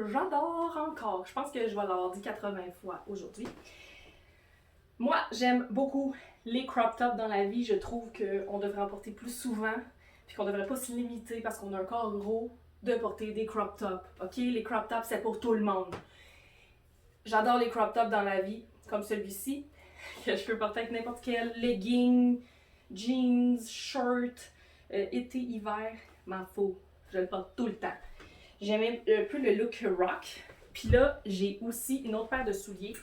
j'adore encore. Je pense que je vais l'avoir dit 80 fois aujourd'hui. Moi, j'aime beaucoup les crop tops dans la vie. Je trouve qu'on devrait en porter plus souvent, puis qu'on devrait pas se limiter parce qu'on a un corps gros de porter des crop tops. Ok, les crop tops, c'est pour tout le monde. J'adore les crop tops dans la vie, comme celui-ci, que je peux porter avec n'importe quel legging, jeans, shirt, été, hiver, m'en faut. Je le porte tout le temps. J'aime un peu le look rock. Puis là, j'ai aussi une autre paire de souliers.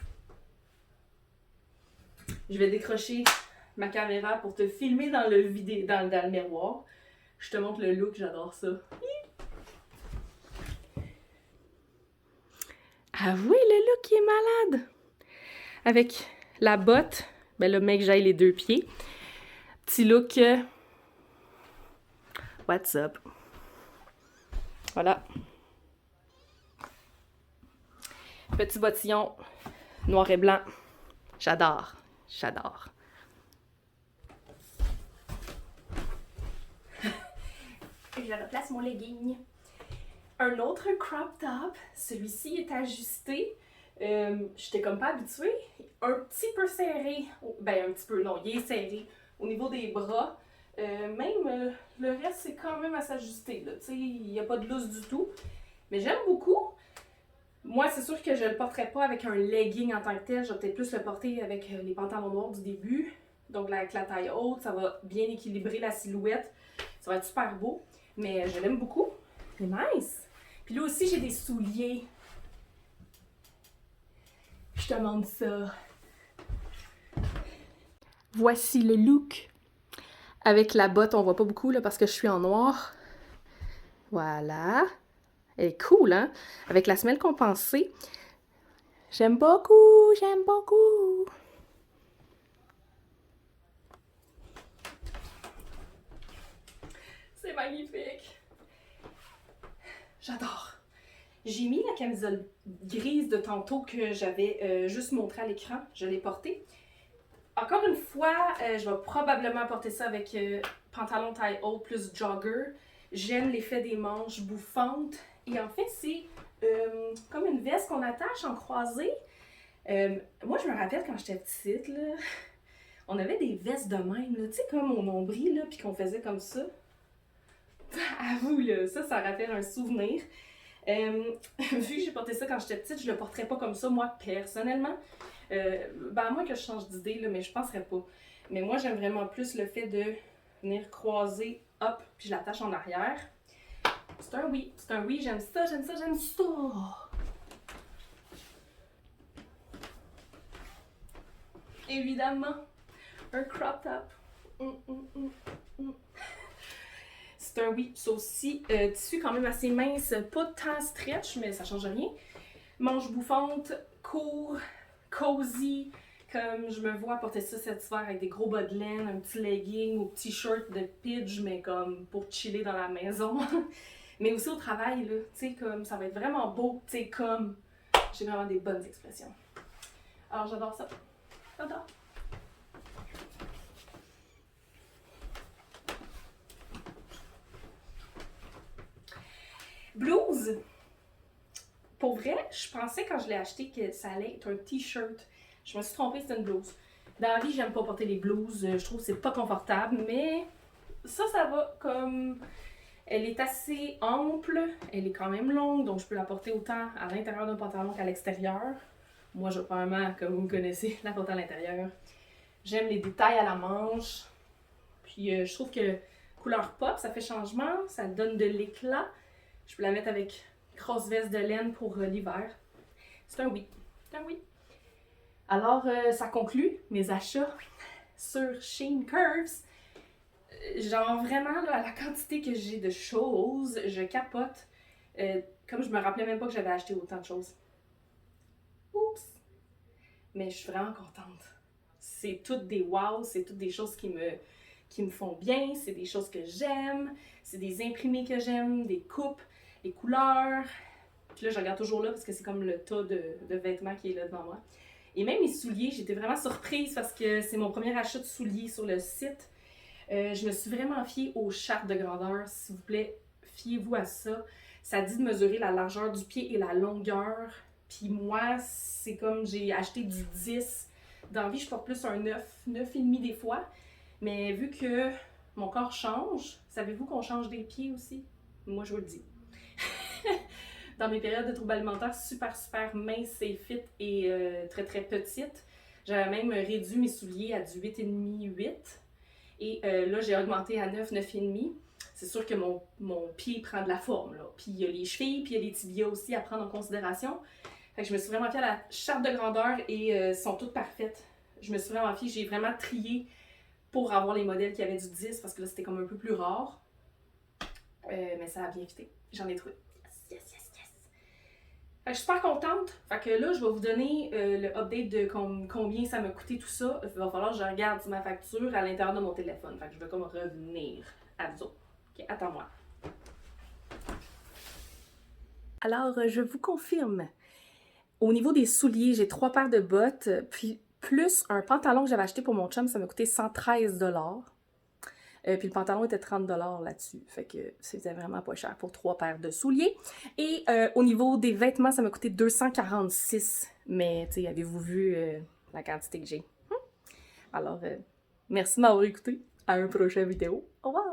Je vais décrocher ma caméra pour te filmer dans le miroir. Je te montre le look, j'adore ça. Avouez, le look il est malade! Avec la botte, ben là, mec, j'aille les deux pieds. Petit look. What's up? Voilà. Petit bottillon noir et blanc. J'adore. J'adore. Je replace mon legging. Un autre crop top. Celui-ci est ajusté. J'étais comme pas habituée. Un petit peu serré. Ben, un petit peu, non, il est serré. Au niveau des bras. Le reste, c'est quand même à s'ajuster. Tu sais, il n'y a pas de lousse du tout. Mais j'aime beaucoup. Moi, c'est sûr que je ne le porterai pas avec un legging en tant que tel. Je vais peut-être plus le porter avec les pantalons noirs du début. Donc, là, avec la taille haute, ça va bien équilibrer la silhouette. Ça va être super beau. Mais je l'aime beaucoup. C'est nice. Puis là aussi, j'ai des souliers. Je te montre ça. Voici le look. Avec la botte, on voit pas beaucoup là, parce que je suis en noir. Voilà. Elle est cool, hein? Avec la semelle compensée. J'aime beaucoup, j'aime beaucoup. C'est magnifique. J'adore. J'ai mis la camisole grise de tantôt que j'avais juste montré à l'écran. Je l'ai portée. Encore une fois, je vais probablement porter ça avec pantalon taille haute plus jogger. J'aime l'effet des manches bouffantes. Et en fait, c'est comme une veste qu'on attache en croisée. Moi, je me rappelle quand j'étais petite, là, on avait des vestes de même, tu sais, comme au nombril, là, puis qu'on faisait comme ça. Avoue, là, ça rappelle un souvenir. Vu que j'ai porté ça quand j'étais petite, je le porterais pas comme ça, moi, personnellement. À moins que je change d'idée, là, mais je penserais pas. Mais moi, j'aime vraiment plus le fait de venir croiser, hop, puis je l'attache en arrière. C'est un oui, j'aime ça, j'aime ça, j'aime ça. Évidemment, un crop top. C'est un oui, ça aussi, tissu quand même assez mince, pas tant stretch, mais ça change rien. Manche bouffante, court, cozy, comme je me vois porter ça cet hiver avec des gros bas de laine, un petit legging ou petit shirt de pidge, mais comme pour chiller dans la maison. Mais aussi au travail, là, tu sais, comme ça va être vraiment beau, tu sais, comme j'ai vraiment des bonnes expressions. Alors j'adore ça. J'adore. Blouse. Pour vrai, je pensais quand je l'ai acheté que ça allait être un t-shirt. Je me suis trompée, c'était une blouse. Dans la vie, j'aime pas porter les blouses. Je trouve que c'est pas confortable, mais ça va comme... Elle est assez ample, elle est quand même longue, donc je peux la porter autant à l'intérieur d'un pantalon qu'à l'extérieur. Moi, je vais probablement, comme vous me connaissez, la porter à l'intérieur. J'aime les détails à la manche. Puis je trouve que couleur pop, ça fait changement, ça donne de l'éclat. Je peux la mettre avec grosse veste de laine pour l'hiver. C'est un oui. C'est un oui. Alors, ça conclut mes achats sur Shein Curves. Genre vraiment, là, la quantité que j'ai de choses, je capote. Comme je me rappelais même pas que j'avais acheté autant de choses. Oups! Mais je suis vraiment contente. C'est toutes des wow, c'est toutes des choses qui me font bien, c'est des choses que j'aime, c'est des imprimés que j'aime, des coupes, les couleurs. Puis là, je regarde toujours là parce que c'est comme le tas de vêtements qui est là devant moi. Et même les souliers, j'étais vraiment surprise parce que c'est mon premier achat de souliers sur le site. Je me suis vraiment fiée aux chartes de grandeur. S'il vous plaît, fiez-vous à ça. Ça dit de mesurer la largeur du pied et la longueur. Puis moi, c'est comme j'ai acheté du 10. Dans la vie, je porte plus un 9, 9,5 des fois. Mais vu que mon corps change, savez-vous qu'on change des pieds aussi? Moi, je vous le dis. Dans mes périodes de troubles alimentaires super minces et fit et très petites, j'avais même réduit mes souliers à du 8,5, 8. Et là, j'ai augmenté à 9, 9,5. C'est sûr que mon pied prend de la forme, là. Puis il y a les chevilles, puis il y a les tibias aussi à prendre en considération. Fait que je me suis vraiment fiée à la charte de grandeur et sont toutes parfaites. Je me suis vraiment fiée, j'ai vraiment trié pour avoir les modèles qui avaient du 10 parce que là, c'était comme un peu plus rare. Mais ça a bien fité. J'en ai trouvé. Yes. Fait que je suis super contente. Fait que là, je vais vous donner le update de combien ça m'a coûté tout ça. Il va falloir que je regarde ma facture à l'intérieur de mon téléphone. Fait que je vais comme revenir à vous autres. Ok, attends-moi. Alors, je vous confirme. Au niveau des souliers, j'ai 3 paires de bottes, puis plus un pantalon que j'avais acheté pour mon chum, ça m'a coûté 113 puis le pantalon était 30 là-dessus. Fait que c'était vraiment pas cher pour 3 paires de souliers. Et au niveau des vêtements, ça m'a coûté 246. Mais, tu sais, avez-vous vu la quantité que j'ai? Alors, merci de m'avoir écouté. À une prochaine vidéo. Au revoir!